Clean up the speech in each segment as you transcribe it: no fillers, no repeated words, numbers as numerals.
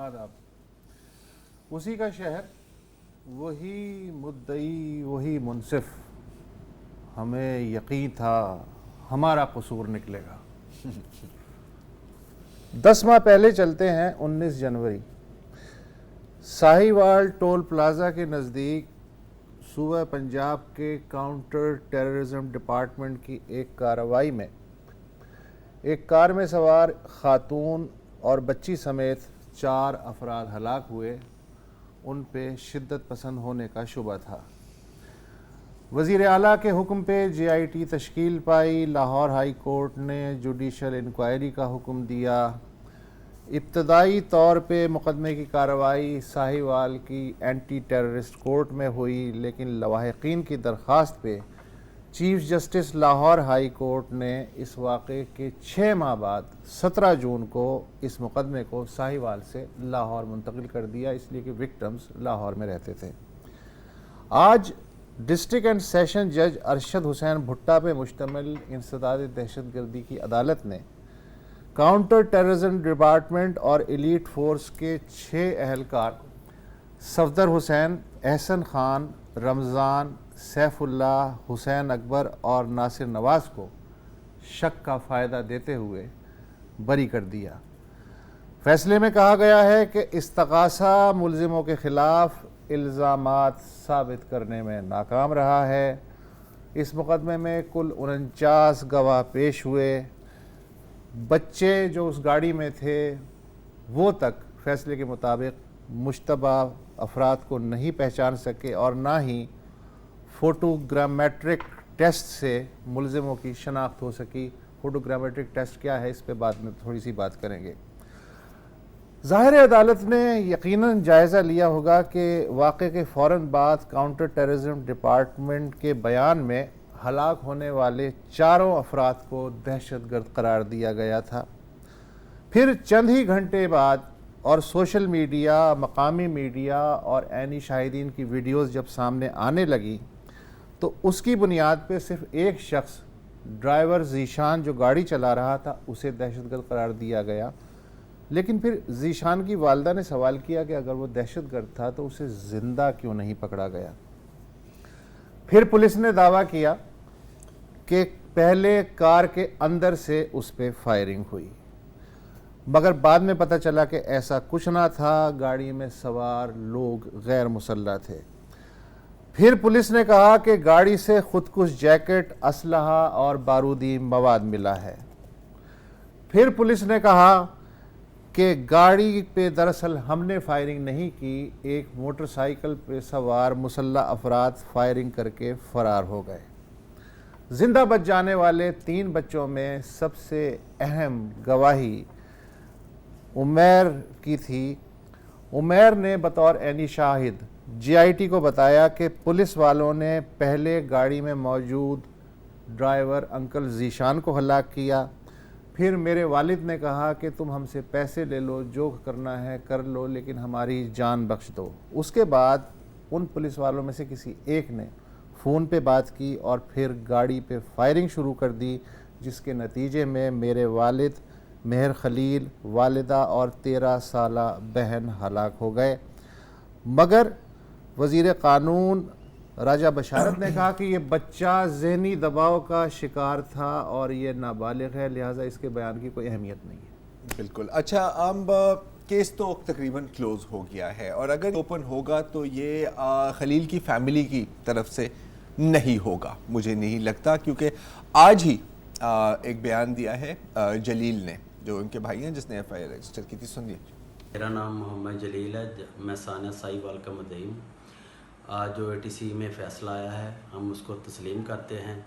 آداب۔ اسی کا شہر، وہی مدعی، وہی منصف، ہمیں یقین تھا ہمارا قصور نکلے گا۔ 10 ماہ پہلے چلتے ہیں 19 جنوری، ساہیوال ٹول پلازا کے نزدیک صوبہ پنجاب کے کاؤنٹر ٹیررزم ڈپارٹمنٹ کی ایک کارروائی میں ایک کار میں سوار خاتون اور بچی سمیت 4 افراد ہلاک ہوئے۔ ان پہ شدت پسند ہونے کا شبہ تھا۔ وزیر اعلیٰ کے حکم پہ JIT تشکیل پائی۔ لاہور ہائی کورٹ نے جوڈیشل انکوائری کا حکم دیا۔ ابتدائی طور پہ مقدمے کی کارروائی ساہیوال کی اینٹی ٹیررسٹ کورٹ میں ہوئی، لیکن لواحقین کی درخواست پہ chief justice Lahore high court نے اس واقعے کے 6 ماہ بعد 17 جون کو اس مقدمے کو ساہیوال سے لاہور منتقل کر دیا، اس لیے کہ وکٹمز لاہور میں رہتے تھے۔ آج ڈسٹرکٹ اینڈ سیشن جج ارشد حسین بھٹا پہ مشتمل انسداد دہشت گردی کی عدالت نے کاؤنٹر ٹیررزم ڈپارٹمنٹ اور ایلیٹ فورس کے 6 اہلکار صفدر حسین، احسن خان، رمضان، سیف اللہ، حسین اکبر اور ناصر نواز کو شک کا فائدہ دیتے ہوئے بری کر دیا۔ فیصلے میں کہا گیا ہے کہ استغاثہ ملزموں کے خلاف الزامات ثابت کرنے میں ناکام رہا ہے۔ اس مقدمے میں کل 49 گواہ پیش ہوئے۔ بچے جو اس گاڑی میں تھے وہ تک فیصلے کے مطابق مشتبہ افراد کو نہیں پہچان سکے اور نہ ہی فوٹوگرامیٹرک ٹیسٹ سے ملزموں کی شناخت ہو سکی۔ فوٹوگرامیٹرک ٹیسٹ کیا ہے اس پہ بعد میں تھوڑی سی بات کریں گے۔ ظاہر عدالت نے یقیناً جائزہ لیا ہوگا کہ واقعے کے فوراً بعد کاؤنٹر ٹیررزم ڈپارٹمنٹ کے بیان میں ہلاک ہونے والے 4 افراد کو دہشت گرد قرار دیا گیا تھا۔ پھر چند ہی گھنٹے بعد اور سوشل میڈیا، مقامی میڈیا اور عینی شاہدین کی ویڈیوز جب سامنے آنے لگی تو اس کی بنیاد پہ صرف ایک شخص، ڈرائیور ذیشان جو گاڑی چلا رہا تھا، اسے دہشت گرد قرار دیا گیا۔ لیکن پھر ذیشان کی والدہ نے سوال کیا کہ اگر وہ دہشت گرد تھا تو اسے زندہ کیوں نہیں پکڑا گیا؟ پھر پولیس نے دعویٰ کیا کہ پہلے کار کے اندر سے اس پہ فائرنگ ہوئی، مگر بعد میں پتہ چلا کہ ایسا کچھ نہ تھا، گاڑی میں سوار لوگ غیر مسلح تھے۔ پھر پولیس نے کہا کہ گاڑی سے خودکش جیکٹ، اسلحہ اور بارودی مواد ملا ہے۔ پھر پولیس نے کہا کہ گاڑی پہ دراصل ہم نے فائرنگ نہیں کی، ایک موٹر سائیکل پہ سوار مسلح افراد فائرنگ کر کے فرار ہو گئے۔ زندہ بچ جانے والے 3 بچوں میں سب سے اہم گواہی عمیر کی تھی۔ عمیر نے بطور عینی شاہد JIT کو بتایا کہ پولیس والوں نے پہلے گاڑی میں موجود ڈرائیور انکل ذیشان کو ہلاک کیا، پھر میرے والد نے کہا کہ تم ہم سے پیسے لے لو، جو کرنا ہے کر لو، لیکن ہماری جان بخش دو۔ اس کے بعد ان پولیس والوں میں سے کسی ایک نے فون پہ بات کی اور پھر گاڑی پہ فائرنگ شروع کر دی، جس کے نتیجے میں میرے والد، مہر خلیل، والدہ اور 13 سالہ بہن ہلاک ہو گئے۔ مگر وزیر قانون راجہ بشارت نے کہا کہ یہ بچہ ذہنی دباؤ کا شکار تھا اور یہ نابالغ ہے، لہٰذا اس کے بیان کی کوئی اہمیت نہیں ہے۔ بالکل۔ اچھا، اب کیس تو تقریباً کلوز ہو گیا ہے، اور اگر اوپن ہوگا تو یہ خلیل کی فیملی کی طرف سے نہیں ہوگا، مجھے نہیں لگتا، کیونکہ آج ہی ایک بیان دیا ہے جلیل نے، جو ان کے بھائی ہیں، جس نے FIR رجسٹر کی تھی۔ سنیے۔ میرا نام محمد جلیل ہے، میں ثانیہ ساہیوال کا مدعی ہوں۔ آج جو ATC میں فیصلہ آیا ہے ہم اس کو تسلیم کرتے ہیں۔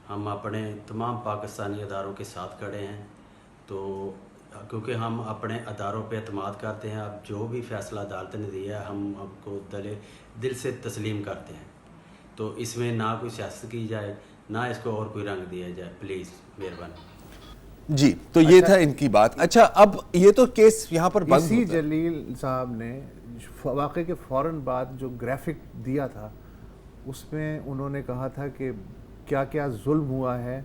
ہم اپنے تمام پاکستانی اداروں کے ساتھ کھڑے ہیں، تو کیونکہ ہم اپنے اداروں پہ اعتماد کرتے ہیں۔ اب جو بھی فیصلہ عدالت نے دیا ہے ہم اب کو دل سے تسلیم کرتے ہیں، تو اس میں نہ کوئی سیاست کی جائے، نہ اس کو اور کوئی رنگ دیا جائے، پلیز مہربانی۔ جی، تو یہ تھا ان کی بات۔ اچھا، اب یہ تو کیس یہاں پر بند اسی ہوتا ہے۔ جلیل صاحب نے واقعے کے فوراً بعد جو گرافک دیا تھا، اس میں انہوں نے کہا تھا کہ کیا کیا ظلم ہوا ہے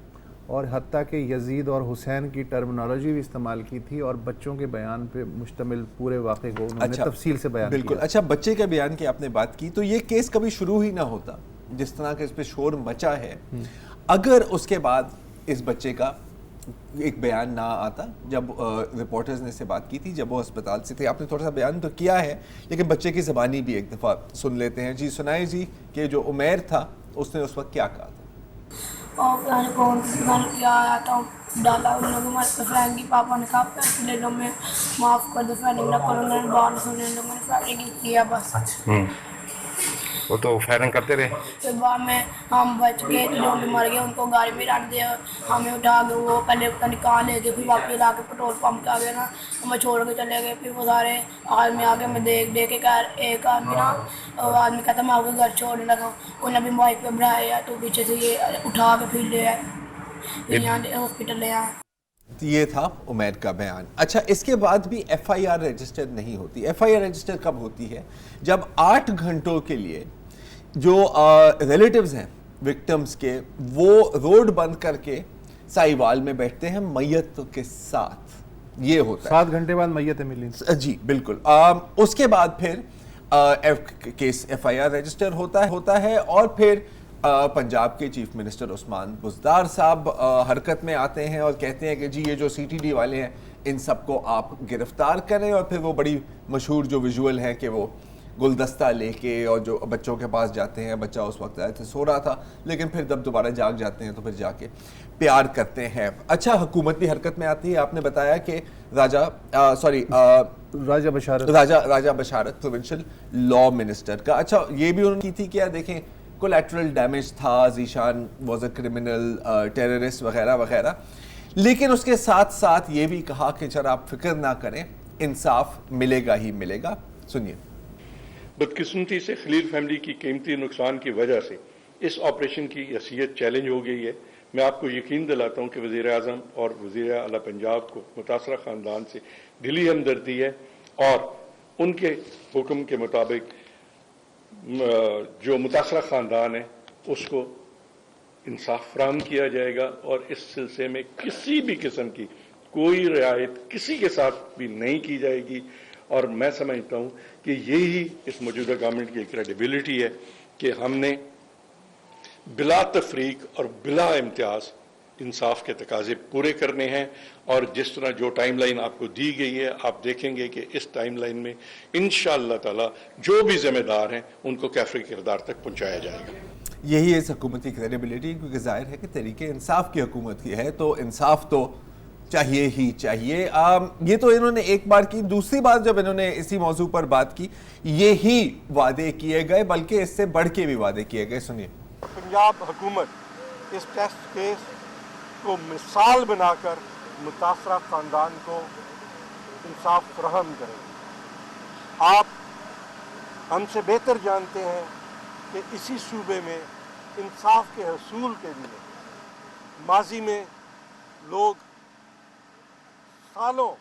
اور حتیٰ کہ یزید اور حسین کی ٹرمنالوجی بھی استعمال کی تھی اور بچوں کے بیان پہ مشتمل پورے واقعے کو انہوں نے تفصیل سے بیان کیا. بالکل. اچھا, بچے کے بیان کی آپ نے بات کی, تو یہ کیس کبھی شروع ہی نہ ہوتا جس طرح کہ اس پہ شور مچا ہے اگر اس کے بعد اس بچے کا ایک بیان نہ آتا. جب رپورٹرز نے اس سے بات کی تھی جب وہ اسپتال سے تھے, آپ نے تھوڑا سا بیان تو کیا ہے لیکن بچے کی زبانی بھی ایک دفعہ سن لیتے ہیں. جی سنائے جی کہ جو عمیر تھا اس نے اس وقت کیا کہا تھا. اور میں نے کون گھر کیا آیا تھا ڈالا ان لوگوں میں فرینک کی پاپا نے کہا پیسے لے لو میں معاف کر دو فائرنگ نہ کرو. انہوں نے باہر سنے ان لوگوں نے فائرنگ کیا بس. وہ تو فائرنگ کرتے رہے. پھر بعد میں ہم بچ گئے جو بھی مر گئے ان کو گاڑی میں رکھ دیا, ہمیں اٹھا کے وہ پہلے پتہ نہیں کہاں لے گئے, پھر واپس لا کے پٹرول پمپ کے آگے نا ہمیں چھوڑ کے چلے گئے. پھر وہ سارے آدمی آ کے میں دیکھ کے ایک آدمی نا آدمی کہتا میں آپ کو گھر چھوڑنے لگا, انہیں بھی بائک پہ بڑھایا تو پیچھے سے یہ اٹھا کے پھر لے آئے یہاں ہاسپٹل لے آئے. یہ تھا عمیر کا بیان. اچھا, اس کے بعد بھی ایف آئی آر رجسٹر نہیں ہوتی. ایف آئی آر رجسٹر کب ہوتی ہے؟ جب 8 گھنٹوں کے لیے جو ریلیٹیوز ہیں وکٹمز کے وہ روڈ بند کر کے سائیوال میں بیٹھتے ہیں میت کے ساتھ. یہ ہوتا ہے 7 گھنٹے بعد میتیں ملی. جی بالکل. اس کے بعد پھر case F I R register ہوتا ہے اور پھر پنجاب کے چیف منسٹر عثمان بزدار صاحب حرکت میں آتے ہیں اور کہتے ہیں کہ جی یہ جو سی ٹی ڈی والے ہیں ان سب کو آپ گرفتار کریں. اور پھر وہ بڑی مشہور جو ویژول ہیں کہ وہ گلدستہ لے کے اور جو بچوں کے پاس جاتے ہیں, بچہ اس وقت آئے تھے سو رہا تھا لیکن پھر جب دوبارہ جاگ جاتے ہیں تو پھر جا کے پیار کرتے ہیں. اچھا, حکومت بھی حرکت میں آتی ہے. آپ نے بتایا کہ راجہ بشارت پروونشل لا منسٹر کا. اچھا, یہ بھی انہوں نے کی تھی کیا, دیکھیں کولیٹرل ڈیمیج تھا, Zeeshan was a criminal terrorist وغیرہ وغیرہ, لیکن اس کے ساتھ ساتھ یہ بھی کہا کہ ذرا آپ فکر نہ کریں انصاف ملے گا ہی ملے گا. سنیے. بدقسمتی سے خلیل فیملی کی قیمتی نقصان کی وجہ سے اس آپریشن کی حیثیت چیلنج ہو گئی ہے. میں آپ کو یقین دلاتا ہوں کہ وزیر اعظم اور وزیر اعلیٰ پنجاب کو متاثرہ خاندان سے دلی ہمدردی ہے اور ان کے حکم کے مطابق جو متاثرہ خاندان ہے اس کو انصاف فراہم کیا جائے گا اور اس سلسلے میں کسی بھی قسم کی کوئی رعایت کسی کے ساتھ بھی نہیں کی جائے گی. اور میں سمجھتا ہوں کہ یہی اس موجودہ گورنمنٹ کی کریڈیبلٹی ہے کہ ہم نے بلا تفریق اور بلا امتیاز انصاف کے تقاضے پورے کرنے ہیں. اور جس طرح جو ٹائم لائن آپ کو دی گئی ہے آپ دیکھیں گے کہ اس ٹائم لائن میں انشاءاللہ تعالی جو بھی ذمہ دار ہیں ان کو کیفی کردار تک پہنچایا جائے گا. یہی ہے اس حکومت کی کریڈیبلٹی, کیونکہ ظاہر ہے کہ تحریک انصاف کی حکومت کی ہے تو انصاف تو چاہیے ہی چاہیے. یہ تو انہوں نے ایک بار کی. دوسری بات جب انہوں نے اسی موضوع پر بات کی یہی وعدے کیے گئے بلکہ اس سے بڑھ کے بھی وعدے کیے گئے. سنیے. پنجاب حکومت اس ٹیسٹ کیس کو مثال بنا کر متاثرہ خاندان کو انصاف فراہم کرے. آپ ہم سے بہتر جانتے ہیں کہ اسی صوبے میں انصاف کے حصول کے لیے ماضی میں لوگ سالوں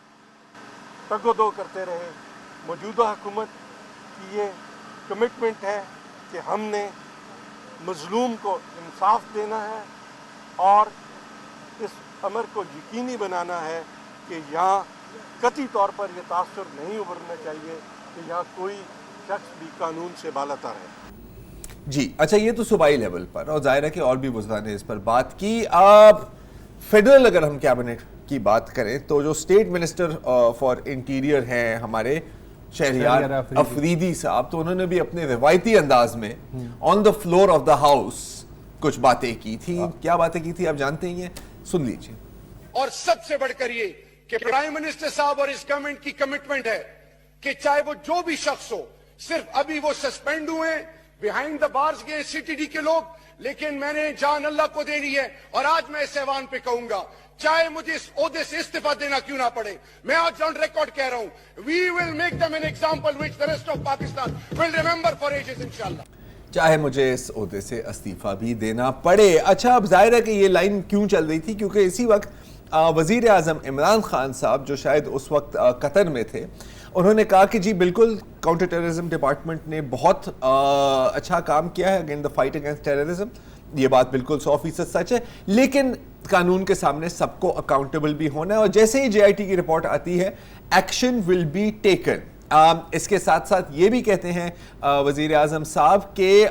تگ و دو کرتے رہے. موجودہ حکومت کی یہ کمٹمنٹ ہے کہ ہم نے مظلوم کو انصاف دینا ہے اور اس امر کو یقینی بنانا ہے کہ یہاں قطعی طور پر یہ تاثر نہیں ابھرنا چاہیے کہ یہاں کوئی شخص بھی قانون سے بالاتر ہے. جی اچھا, یہ تو صوبائی لیول پر, اور ظاہر ہے کہ اور بھی وزراء نے اس پر بات کی. آپ فیڈرل اگر ہم کیبنٹ کی بات کریں تو جو اسٹیٹ منسٹر فار انٹیریئر ہیں ہمارے شہریار افریدی صاحب, تو انہوں نے بھی اپنے روایتی انداز میں on the floor of the house کچھ باتیں کی تھی. کیا باتیں کی تھی آپ جانتے ہی ہیں, سن لیجیے. اور سب سے بڑھ کر یہ کہ پرائم منسٹر صاحب اور اس گورنمنٹ کی کمٹمنٹ ہے کہ چاہے وہ جو بھی شخص ہو, صرف ابھی وہ سسپینڈ ہوئے بیہائنڈ دا بارز گئے سی ٹی ڈی کے لوگ, لیکن میں نے جان اللہ کو دینی ہے اور آج میں اس ایوان پہ کہوں گا چاہے مجھے اس عہدے سے استعفیٰ دینا کیوں نہ پڑے, میں آج آن ریکارڈ کہہ رہا ہوں we will make them an example which the rest of Pakistan will remember for ages inshallah. چاہے مجھے اس عہدے سے استعفیٰ بھی دینا پڑے. اچھا, اب ظاہر ہے کہ یہ لائن کیوں چل رہی تھی, کیونکہ اسی وقت وزیر اعظم عمران خان صاحب جو شاید اس وقت قطر میں تھے, انہوں نے کہا کہ جی بالکل کاؤنٹر ٹیررزم ڈپارٹمنٹ نے بہت اچھا کام کیا ہے again the fight against terrorism, یہ بات بالکل 100% سچ ہے، لیکن قانون کے سامنے سب کو اکاؤنٹیبل بھی ہونا ہے، اور جیسے ہی JIT کی رپورٹ آتی ہے ایکشن ول بی ٹیکن. اس کے ساتھ ساتھ یہ بھی کہتے ہیں وزیر اعظم صاحب کہ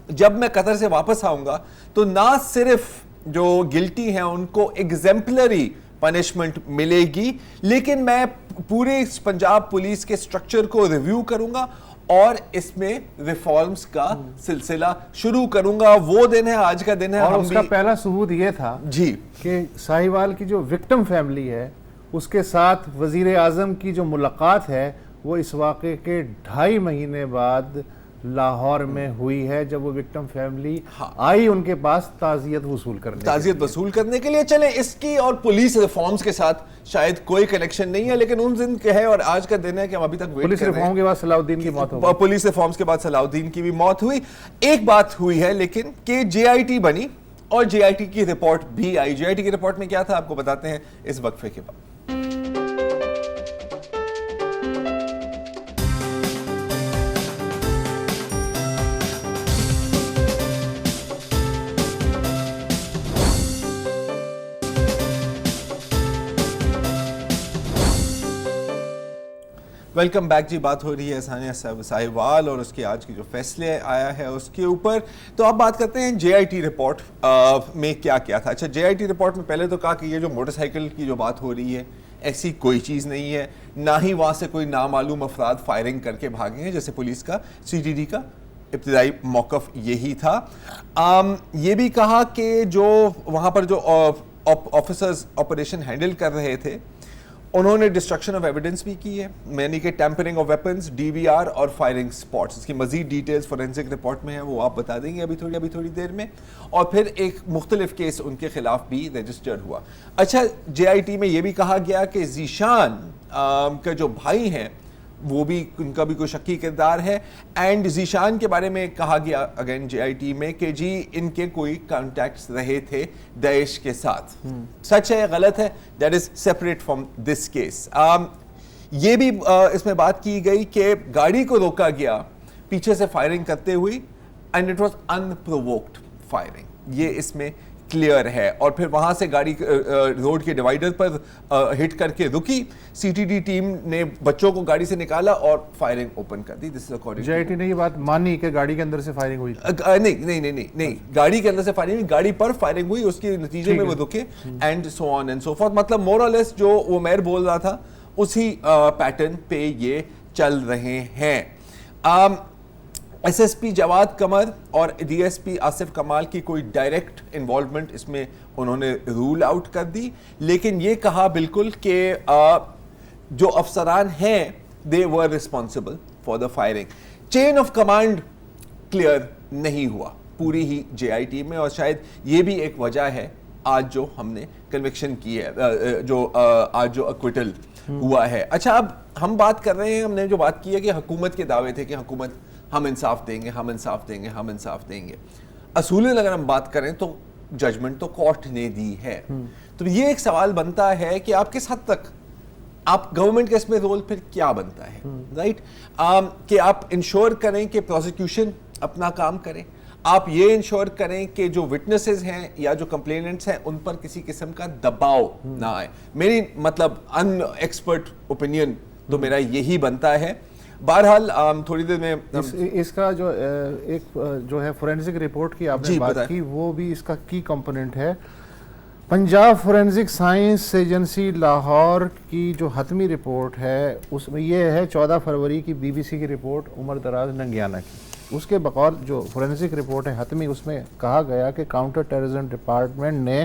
جب میں قطر سے واپس آؤں گا تو نہ صرف جو گلٹی ہیں ان کو ایگزیمپلری پنشمنٹ ملے گی، لیکن میں پورے پنجاب پولیس کے سٹرکچر کو ریویو کروں گا اور اس میں ریفارمز کا سلسلہ شروع کروں گا. وہ دن ہے، آج کا دن ہے. اور اس کا پہلا ثبوت یہ تھا جی کہ ساہیوال کی جو وکٹم فیملی ہے اس کے ساتھ وزیر اعظم کی جو ملاقات ہے وہ اس واقعے کے 2.5 مہینے بعد لاہور میں ہوئی ہے، جب وہ وکٹم فیملی آئی ان کے پاس تعزیت وصول کرنے کے لیے. چلیں اس کی اور پولیس ریفارمز کے ساتھ شاید کوئی کنیکشن نہیں ہے، لیکن ان دن کے ہے اور آج کا دن ہے کہ ہم ابھی تک ویٹ پولیس کر رہے ہیں. ریفارم کے بعد صلاح الدین کی موت ہو گئی. پولیس ریفارمز کے بعد صلاح الدین کی بھی موت ہوئی. ایک بات ہوئی ہے لیکن کہ JIT بنی اور JIT کی رپورٹ بھی آئی. JIT کی رپورٹ میں کیا تھا آپ کو بتاتے ہیں اس وقفے کے بعد. ویلکم بیک جی. بات ہو رہی ہے ثانیہ ساہیوال اور اس کے آج کی جو فیصلے آیا ہے اس کے اوپر. تو اب بات کرتے ہیں JIT رپورٹ میں کیا کیا تھا. اچھا JIT رپورٹ میں پہلے تو کہا کہ یہ جو موٹر سائیکل کی جو بات ہو رہی ہے ایسی کوئی چیز نہیں ہے، نہ ہی وہاں سے کوئی نامعلوم افراد فائرنگ کر کے بھاگے ہیں جیسے پولیس کا CTD کا ابتدائی موقف یہی تھا. یہ بھی کہا کہ جو وہاں پر جو آفیسرز آپریشن ہینڈل کر رہے تھے انہوں نے ڈسٹرکشن آف ایویڈنس بھی کی ہے، یعنی کہ ٹیمپرنگ آف ویپنز، DVR اور فائرنگ سپاٹس. اس کی مزید ڈیٹیلز فورینسک رپورٹ میں ہیں، وہ آپ بتا دیں گے ابھی تھوڑی دیر میں. اور پھر ایک مختلف کیس ان کے خلاف بھی رجسٹرڈ ہوا. اچھا JIT میں یہ بھی کہا گیا کہ ذیشان کا جو بھائی ہیں وہ بھی ان کا بھی کوئی شکی کردار ہے، اینڈ ذیشان کے بارے میں کہا گیا اگین JIT میں کہ جی ان کے کوئی کانٹیکٹس رہے تھے داعش کے ساتھ. سچ ہے غلط ہے، that is separate from this case. یہ بھی اس میں بات کی گئی کہ گاڑی کو روکا گیا پیچھے سے فائرنگ کرتے ہوئی اینڈ اٹ واز انپرووکڈ فائرنگ. یہ اس میں کلیئر ہے. اور پھر وہاں سے گاڑی روڈ کے ڈیوائیڈر پر ہٹ کر کے رکی. CTD ٹیم نے بچوں کو گاڑی سے نکالا اور فائرنگ اوپن کر دی. JIT نے یہ بات مانی کہ گاڑی کے اندر سے فائرنگ ہوئی؟ نہیں، گاڑی کے اندر سے فائرنگ ہوئی، گاڑی پر فائرنگ ہوئی، اس کے نتیجے میں وہ رکے and so on and so forth. مطلب مور اور لیس جو وہ میر بول رہا تھا اسی پیٹرن پہ یہ چل رہے ہیں. SSP جواد قمر اور DSP آصف کمال کی کوئی ڈائریکٹ انوالومنٹ اس میں انہوں نے رول آؤٹ کر دی، لیکن یہ کہا بالکل کہ جو افسران ہیں they were responsible for the firing. Chain of command clear نہیں ہوا پوری ہی JIT میں، اور شاید یہ بھی ایک وجہ ہے آج جو ہم نے کنوکشن کی ہے، جو آج جو اکویٹل ہوا ہے. اچھا اب ہم بات کر رہے ہیں، ہم نے جو بات کی ہے کہ حکومت کے دعوے تھے کہ حکومت ہم انصاف دیں گے. اصولاً اگر ہم بات کریں تو ججمنٹ تو کورٹ نے دی ہے. تو یہ ایک سوال بنتا ہے کہ آپ کس حد تک آپ گورنمنٹ کا اس میں رول پھر کیا بنتا ہے، رائٹ؟ کہ آپ انشور کریں کہ پروسیکیوشن اپنا کام کریں، آپ یہ انشور کریں کہ جو وٹنسز ہیں یا جو کمپلیننٹس ہیں ان پر کسی قسم کا دباؤ نہ آئے. میری مطلب ان ایکسپرٹ اوپینین تو میرا یہی بنتا ہے. بہرحال تھوڑی دیر میں اس کا جو ایک جو ہے فورینسک رپورٹ کی آپ نے بات کی، وہ بھی اس کا کی کمپوننٹ ہے. Punjab forensic science agency Lahore کی جو حتمی رپورٹ ہے اس میں یہ ہے 14 فروری کی BBC کی رپورٹ عمر دراز ننگیانہ کی. اس کے بقول جو فورینسک رپورٹ ہے حتمی، اس میں کہا گیا کہ کاؤنٹر ٹیررزم ڈپارٹمنٹ نے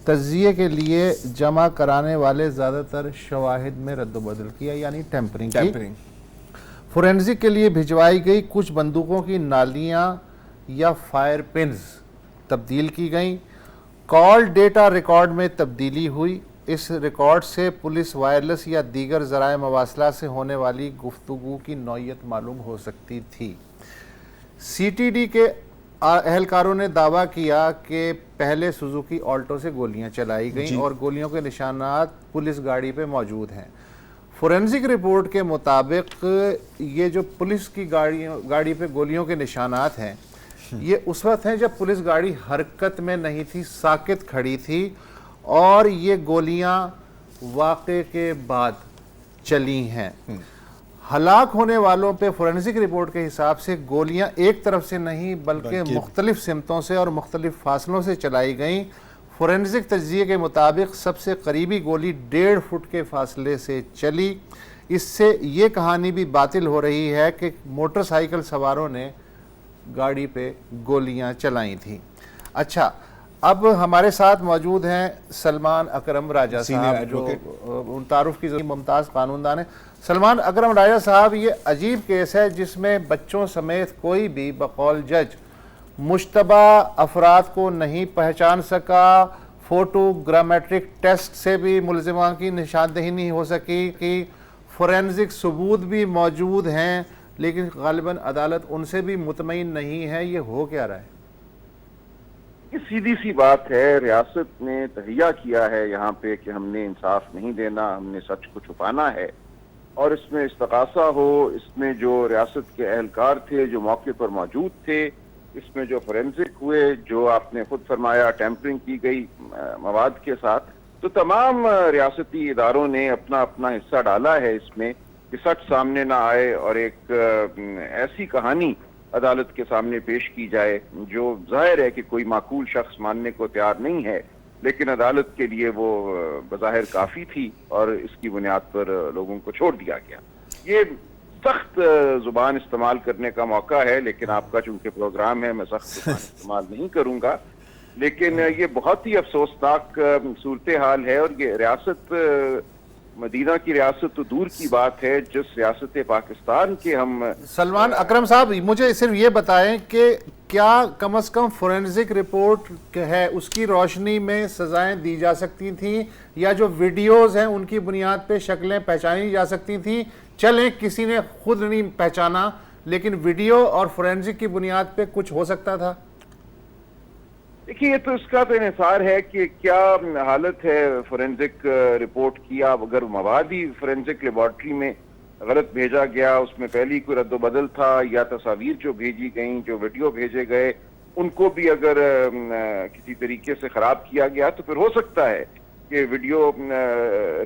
تجزیے کے لیے جمع کرانے والے زیادہ تر شواہد میں رد و بدل کیا، یعنی ٹیمپرنگ. فورینسک کے لیے بھجوائی گئی کچھ بندوقوں کی نالیاں یا فائر پنز تبدیل کی گئیں. کال ڈیٹا ریکارڈ میں تبدیلی ہوئی. اس ریکارڈ سے پولیس وائرلیس یا دیگر ذرائع مواصلات سے ہونے والی گفتگو کی نوعیت معلوم ہو سکتی تھی. CTD کے اہلکاروں نے دعویٰ کیا کہ پہلے سوزوکی آلٹو سے گولیاں چلائی گئیں اور گولیوں کے نشانات پولیس گاڑی پہ موجود ہیں. فورینسک رپورٹ کے مطابق یہ جو پولیس کی گاڑی پہ گولیوں کے نشانات ہیں یہ اس وقت ہیں جب پولیس گاڑی حرکت میں نہیں تھی, ساکت کھڑی تھی, اور یہ گولیاں واقعے کے بعد چلی ہیں. ہلاک ہونے والوں پہ فورینسک رپورٹ کے حساب سے گولیاں ایک طرف سے نہیں بلکہ مختلف سمتوں سے اور مختلف فاصلوں سے چلائی گئیں. فورینسک تجزیے کے مطابق سب سے قریبی گولی 1.5 فٹ کے فاصلے سے چلی. اس سے یہ کہانی بھی باطل ہو رہی ہے کہ موٹر سائیکل سواروں نے گاڑی پہ گولیاں چلائیں تھیں. اچھا, اب ہمارے ساتھ موجود ہیں سلمان اکرم راجہ صاحب, جو تعارف کی ضرورت ممتاز قانوندان ہیں. سلمان اکرم راجہ صاحب, یہ عجیب کیس ہے جس میں بچوں سمیت کوئی بھی بقول جج مشتبہ افراد کو نہیں پہچان سکا, فوٹو گرامیٹرک ٹیسٹ سے بھی ملزمان کی نشاندہی نہیں ہو سکی, کہ فورینسک ثبوت بھی موجود ہیں لیکن غالباً عدالت ان سے بھی مطمئن نہیں ہے. یہ ہو کیا رہا ہے؟ یہ سیدھی سی بات ہے, ریاست نے تہیہ کیا ہے یہاں پہ کہ ہم نے انصاف نہیں دینا, ہم نے سچ کو چھپانا ہے, اور اس میں استغاثہ ہو, اس میں جو ریاست کے اہلکار تھے جو موقع پر موجود تھے, اس میں جو فورینسک ہوئے, جو آپ نے خود فرمایا ٹیمپرنگ کی گئی مواد کے ساتھ, تو تمام ریاستی اداروں نے اپنا اپنا حصہ ڈالا ہے اس میں کہ سچ سامنے نہ آئے اور ایک ایسی کہانی عدالت کے سامنے پیش کی جائے جو ظاہر ہے کہ کوئی معقول شخص ماننے کو تیار نہیں ہے, لیکن عدالت کے لیے وہ بظاہر کافی تھی اور اس کی بنیاد پر لوگوں کو چھوڑ دیا گیا. یہ سخت زبان استعمال کرنے کا موقع ہے, لیکن آپ کا چونکہ پروگرام ہے میں سخت زبان استعمال نہیں کروں گا, لیکن یہ بہت ہی افسوسناک صورتحال ہے. اور یہ ریاست, مدینہ کی ریاست تو دور کی بات ہے, جس ریاست پاکستان کے ہم. سلمان اکرم صاحب, مجھے صرف یہ بتائیں کہ کیا کم از کم فورینسک رپورٹ ہے اس کی روشنی میں سزائیں دی جا سکتی تھیں, یا جو ویڈیوز ہیں ان کی بنیاد پہ شکلیں پہچانی جا سکتی تھیں؟ چلیں کسی نے خود نہیں پہچانا, لیکن ویڈیو اور فورینسک کی بنیاد پہ کچھ ہو سکتا تھا. دیکھیے, یہ تو اس کا تو انحصار ہے کہ کیا حالت ہے فورینسک رپورٹ کی. اگر مواد ہی فورینسک لیبارٹری میں غلط بھیجا گیا, اس میں پہلی کوئی رد و بدل تھا, یا تصاویر جو بھیجی گئیں, جو ویڈیو بھیجے گئے, ان کو بھی اگر کسی طریقے سے خراب کیا گیا, تو پھر ہو سکتا ہے کہ ویڈیو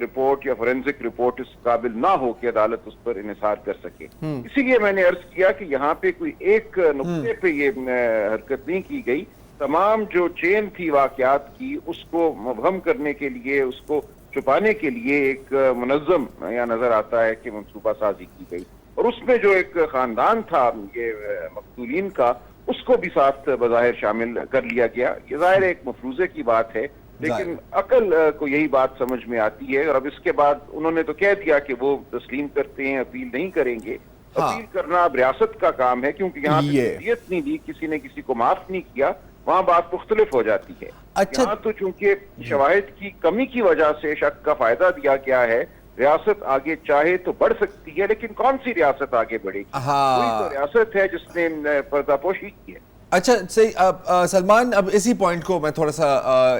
رپورٹ یا فورینسک رپورٹ اس قابل نہ ہو کہ عدالت اس پر انحصار کر سکے. اسی لیے میں نے عرض کیا کہ یہاں پہ کوئی ایک نقطے پہ یہ حرکت نہیں کی گئی, تمام جو چین تھی واقعات کی اس کو مبہم کرنے کے لیے, اس کو چھپانے کے لیے ایک منظم یا نظر آتا ہے کہ منصوبہ سازی کی گئی, اور اس میں جو ایک خاندان تھا یہ مقتولین کا, اس کو بھی ساتھ بظاہر شامل کر لیا گیا. یہ ظاہر ایک مفروضے کی بات ہے, لیکن عقل کو یہی بات سمجھ میں آتی ہے. اور اب اس کے بعد انہوں نے تو کہہ دیا کہ وہ تسلیم کرتے ہیں, اپیل نہیں کریں گے. اپیل کرنا اب ریاست کا کام ہے, کیونکہ یہاں دیت نہیں دی, کسی نے کسی کو معاف نہیں کیا, وہاں بات مختلف ہو جاتی ہے. یہاں تو چونکہ شواہد کی کمی کی وجہ سے شک کا فائدہ دیا گیا ہے, ریاست آگے چاہے تو بڑھ سکتی ہے, لیکن کون سی ریاست آگے بڑھے گی؟ کوئی تو ریاست ہے جس نے پردہ پوشی کی ہے. اچھا صحیح. سلمان, اب اسی پوائنٹ کو میں تھوڑا سا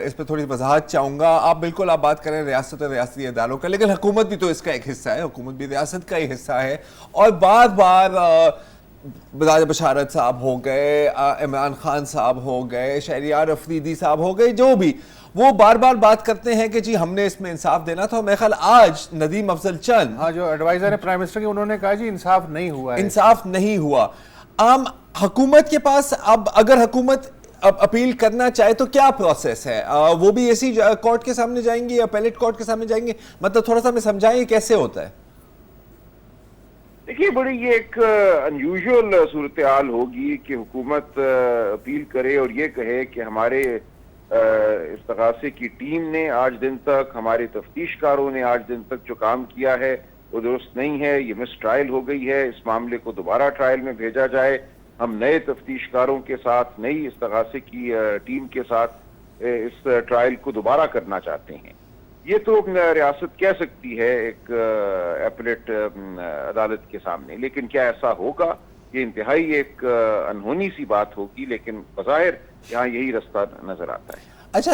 اس پہ تھوڑی وضاحت چاہوں گا. آپ بالکل آپ بات کریں ریاست اور ریاستی اداروں کا, لیکن حکومت بھی تو اس کا ایک حصہ ہے, حکومت بھی ریاست کا ہی حصہ ہے. اور بار بار بشارت صاحب ہو گئے, عمران خان صاحب ہو گئے, شہریار افریدی صاحب ہو گئے, جو بھی, وہ بار بار بات کرتے ہیں کہ جی ہم نے اس میں انصاف دینا تھا. میرے خیال آج ندیم افضل چند, ہاں, جو ایڈوائزر ہے پرائم منسٹر کے, انہوں نے کہا جی انصاف نہیں ہوا ہے, انصاف نہیں ہوا. عام حکومت کے پاس اب اگر حکومت اپیل کرنا چاہے تو کیا پروسیس ہے؟ وہ بھی ایسی کورٹ کے سامنے جائیں گے یا اپیلیٹ کورٹ کے سامنے جائیں گے؟ مطلب تھوڑا سا ہمیں سمجھائیں کیسے ہوتا ہے. دیکھیے, بڑی یہ ایک انیوژل صورتحال ہوگی کہ حکومت اپیل کرے اور یہ کہے کہ ہمارے استغاثے کی ٹیم نے آج دن تک, ہمارے تفتیش کاروں نے آج دن تک جو کام کیا ہے وہ درست نہیں ہے, یہ مس ٹرائل ہو گئی ہے, اس معاملے کو دوبارہ ٹرائل میں بھیجا جائے, ہم نئے تفتیش کاروں کے ساتھ, نئی استغاثے کی ٹیم کے ساتھ اس ٹرائل کو دوبارہ کرنا چاہتے ہیں. یہ تو ریاست کہہ سکتی ہے ایک اپیلیٹ عدالت کے سامنے, لیکن کیا ایسا ہوگا؟ یہ انتہائی ایک انہونی سی بات ہوگی, لیکن بظاہر یہاں یہی رستہ نظر آتا ہے. اچھا,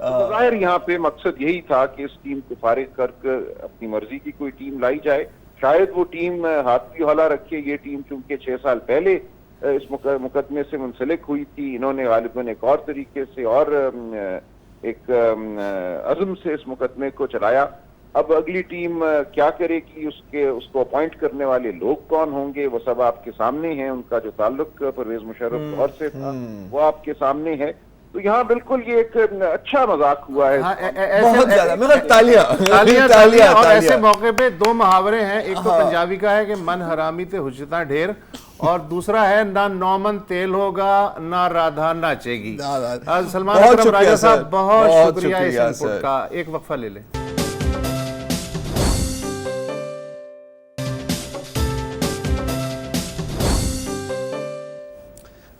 ظاہر یہاں پہ مقصد یہی تھا کہ اس ٹیم کو فارغ کر کر اپنی مرضی کی کوئی ٹیم لائی جائے. شاید وہ ٹیم ہاتھ بھی حوالہ رکھے. یہ ٹیم چونکہ 6 سال پہلے اس مقدمے سے منسلک ہوئی تھی, انہوں نے غالباً ایک اور طریقے سے اور ایک عزم سے اس مقدمے کو چلایا. اب اگلی ٹیم کیا کرے گی, اس کو اپوائنٹ کرنے والے لوگ کون ہوں گے, وہ سب آپ کے سامنے ہیں. ان کا جو تعلق پرویز مشرف اور سے تھا وہ آپ کے سامنے ہے. تو یہاں بالکل یہ ایک اچھا مذاق ہوا ہے. بہت زیادہ مگر تالیاں. اور ایسے موقع پہ 2 محاورے ہیں. ایک تو پنجابی کا ہے کہ من حرامی تے حجتاں ڈھیر, اور دوسرا ہے نہ نومن تیل ہوگا نہ رادھا ناچے گی. سلمان اکرم راجہ صاحب بہت شکریہ اس انپٹ کا. ایک وقفہ لے لیں.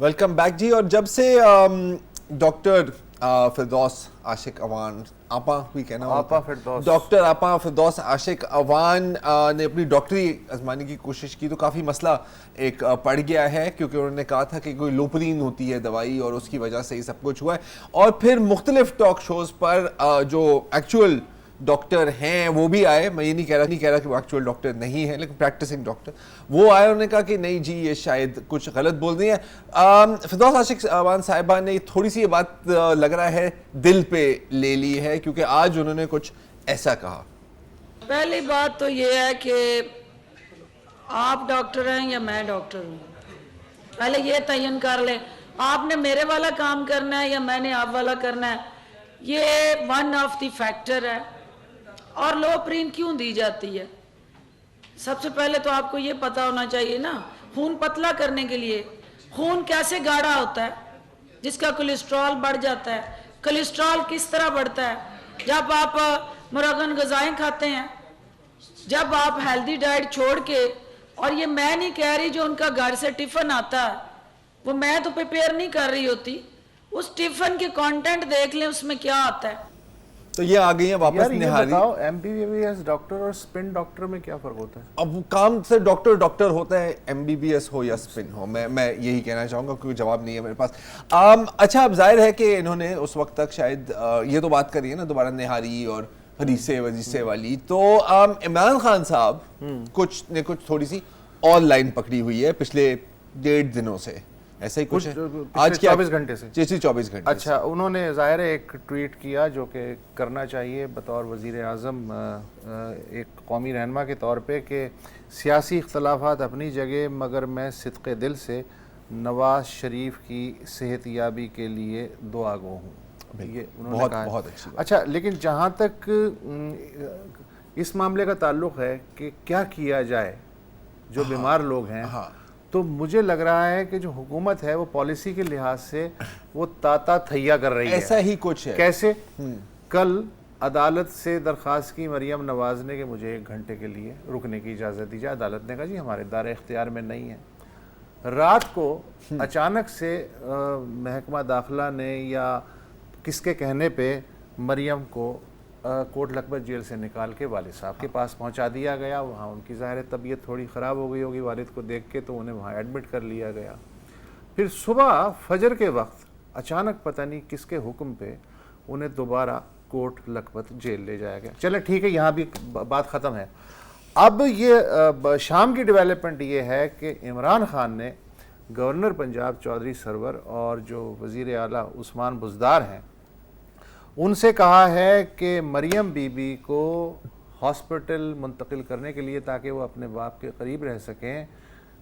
ویلکم بیک جی. اور جب سے ڈاکٹر فردوس عاشق اوان ڈاکٹر آپا فردوس عاشق اوان نے اپنی ڈاکٹری آزمانے کی کوشش کی تو کافی مسئلہ ایک پڑ گیا ہے, کیونکہ انہوں نے کہا تھا کہ کوئی لوپرین ہوتی ہے دوائی اور اس کی وجہ سے یہ سب کچھ ہوا ہے. اور پھر مختلف ٹاک شوز پر جو ایکچوئل ڈاکٹر ہیں وہ بھی آئے. میں یہ نہیں کہہ رہا کہ وہ ایکچوئل ڈاکٹر نہیں ہے, لیکن پریکٹسنگ ڈاکٹر وہ آئے. انہوں نے کہا کہ نہیں جی یہ شاید کچھ غلط بول رہی ہیں. فردوس عاشق اوان صاحبہ نے تھوڑی سی یہ بات لگ رہا ہے دل پہ لے لی ہے, کیونکہ آج انہوں نے کچھ ایسا کہا. پہلی بات تو یہ ہے کہ آپ ڈاکٹر ہیں یا میں ڈاکٹر ہوں, پہلے یہ تعین کر لیں آپ نے میرے والا کام کرنا ہے یا میں نے آپ والا کرنا ہے. یہ ون آف دی فیکٹر ہے. اور لوپرین کیوں دی جاتی ہے؟ سب سے پہلے تو آپ کو یہ پتا ہونا چاہیے نا, خون پتلا کرنے کے لیے. خون کیسے گاڑھا ہوتا ہے جس کا کولیسٹرول بڑھ جاتا ہے. کولیسٹرول کس طرح بڑھتا ہے؟ جب آپ مرغن غذائیں کھاتے ہیں, جب آپ ہیلدی ڈائٹ چھوڑ کے, اور یہ میں نہیں کہہ رہی جو ان کا گھر سے ٹفن آتا ہے وہ میں تو پریپیئر نہیں کر رہی ہوتی, اس ٹفن کے کانٹینٹ دیکھ لیں اس میں کیا آتا ہے. تو یہ آ گئی ہیں واپس نہاری. M B B S doctor اور اسپن ڈاکٹر میں کیا فرق ہوتا ہے؟ اب کام سے ڈاکٹر ہوتا ہے, ایم بی بی ایس ہو یا اسپن ہو. میں یہی کہنا چاہوں گا, کیونکہ جواب نہیں ہے میرے پاس. اچھا اب ظاہر ہے کہ انہوں نے اس وقت تک شاید یہ تو بات کری ہے نا دوبارہ نہاری اور حدیثے وزیسے والی, تو عمران خان صاحب کچھ تھوڑی سی اور لائن پکڑی ہوئی ہے پچھلے 1.5 دنوں سے. ایسا ہی کچھ ہے آج 24 گھنٹے سے. 24 گھنٹے. اچھا, انہوں نے ظاہر ہے ایک ٹویٹ کیا جو کہ کرنا چاہیے بطور وزیر اعظم ایک قومی رہنما کے طور پہ, کہ سیاسی اختلافات اپنی جگہ مگر میں صدق دل سے نواز شریف کی صحت یابی کے لیے دعا گو ہوں. یہ انہوں نے کہا. بہت اچھی. اچھا, لیکن جہاں تک اس معاملے کا تعلق ہے کہ کیا کیا جائے جو بیمار لوگ ہیں, تو مجھے لگ رہا ہے کہ جو حکومت ہے وہ پالیسی کے لحاظ سے وہ تاتا تھیا کر رہی ہے. ایسا ہی کچھ ہے. کیسے؟ کل عدالت سے درخواست کی مریم نواز نے کہ مجھے 1 گھنٹے کے لیے رکنے کی اجازت دی جائے. عدالت نے کہا جی ہمارے دائرہ اختیار میں نہیں ہے. رات کو اچانک سے محکمہ داخلہ نے یا کس کے کہنے پہ مریم کو کوٹ لکھپت جیل سے نکال کے والد صاحب کے پاس پہنچا دیا گیا. وہاں ان کی ظاہر طبیعت تھوڑی خراب ہو گئی ہوگی والد کو دیکھ کے, تو انہیں وہاں ایڈمٹ کر لیا گیا. پھر صبح فجر کے وقت اچانک پتہ نہیں کس کے حکم پہ انہیں دوبارہ کوٹ لکھپت جیل لے جایا گیا. چلے ٹھیک ہے, یہاں بھی بات ختم ہے. اب یہ شام کی ڈیولپمنٹ یہ ہے کہ عمران خان نے گورنر پنجاب چودھری سرور اور جو وزیر اعلیٰ عثمان بزدار ہیں ان سے کہا ہے کہ مریم بی بی کو ہاسپٹل منتقل کرنے کے لیے تاکہ وہ اپنے باپ کے قریب رہ سکیں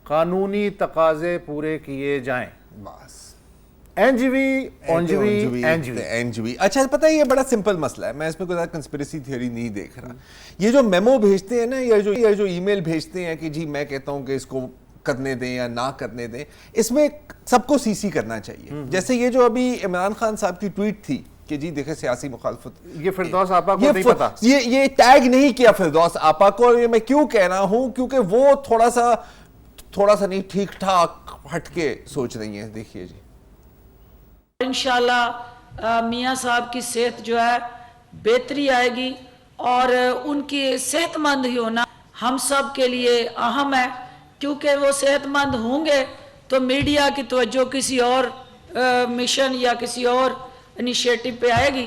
قانونی تقاضے پورے کیے جائیں. بس NGV. اچھا پتہ ہے یہ بڑا سمپل مسئلہ ہے, میں اس میں کوئی زیادہ کنسپریسی تھیوری نہیں دیکھ رہا. یہ جو میمو بھیجتے ہیں نا, یا جو ای میل بھیجتے ہیں کہ جی میں کہتا ہوں کہ اس کو کرنے دیں یا نہ کرنے دیں, اس میں سب کو سی سی کرنا چاہیے. جیسے یہ جو ابھی عمران خان صاحب کی ٹویٹ تھی کہ جی دیکھیں سیاسی مخالفت, یہ فردوس آپا کو نہیں پتا, یہ ٹیگ نہیں کیا فردوس آپا کو. اور یہ میں کیوں کہہ رہا ہوں کیونکہ وہ تھوڑا سا نہیں ٹھیک ٹھاک ہٹ کے سوچ رہی ہیں. دیکھیے جی, انشاءاللہ میاں صاحب کی صحت جو ہے بہتری آئے گی, اور ان کی صحت مند ہی ہونا ہم سب کے لیے اہم ہے, کیونکہ وہ صحت مند ہوں گے تو میڈیا کی توجہ کسی اور مشن یا کسی اور انیشیٹو پہ آئے گی.